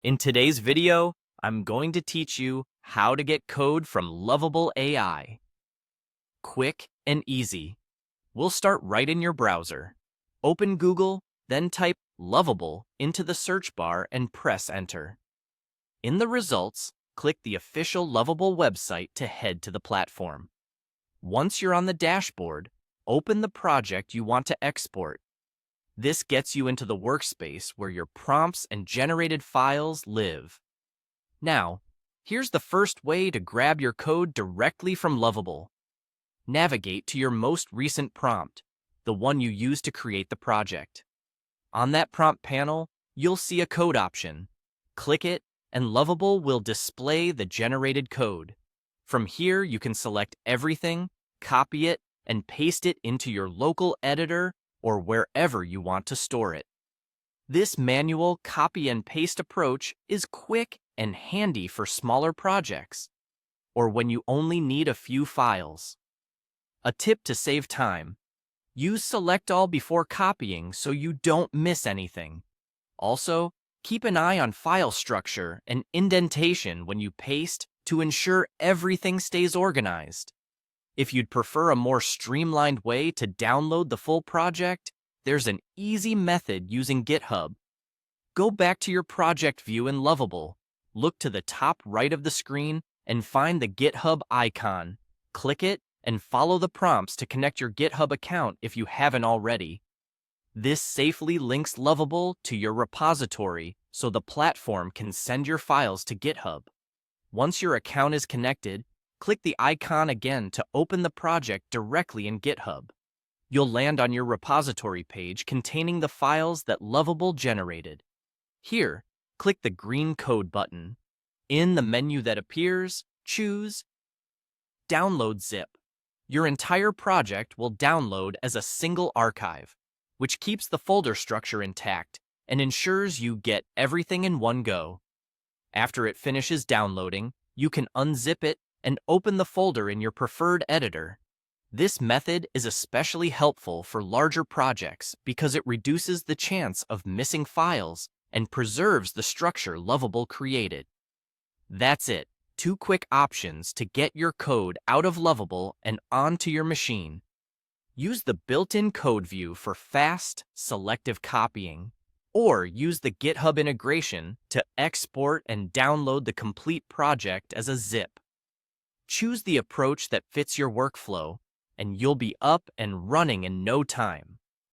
In today's video, I'm going to teach you how to get code from Lovable AI. Quick and easy. We'll start right in your browser. Open Google, then type Lovable into the search bar and press enter. In the results, click the official Lovable website to head to the platform. Once you're on the dashboard, open the project you want to export. This gets you into the workspace where your prompts and generated files live. Now, here's the first way to grab your code directly from Lovable. Navigate to your most recent prompt, the one you used to create the project. On that prompt panel, you'll see a code option. Click it, and Lovable will display the generated code. From here, you can select everything, copy it, and paste it into your local editor or wherever you want to store it. This manual copy and paste approach is quick and handy for smaller projects, or when you only need a few files. A tip to save time: use Select All before copying so you don't miss anything. Also, keep an eye on file structure and indentation when you paste to ensure everything stays organized. If you'd prefer a more streamlined way to download the full project, there's an easy method using GitHub. Go back to your project view in Lovable, look to the top right of the screen, and find the GitHub icon. Click it and follow the prompts to connect your GitHub account if you haven't already. This safely links Lovable to your repository so the platform can send your files to GitHub. Once your account is connected, click the icon again to open the project directly in GitHub. You'll land on your repository page containing the files that Lovable generated. Here, click the green code button. In the menu that appears, choose Download Zip. Your entire project will download as a single archive, which keeps the folder structure intact and ensures you get everything in one go. After it finishes downloading, you can unzip it and open the folder in your preferred editor. This method is especially helpful for larger projects because it reduces the chance of missing files and preserves the structure Lovable created. That's it. 2 quick options to get your code out of Lovable and onto your machine. Use the built-in code view for fast, selective copying, or use the GitHub integration to export and download the complete project as a zip. Choose the approach that fits your workflow, and you'll be up and running in no time.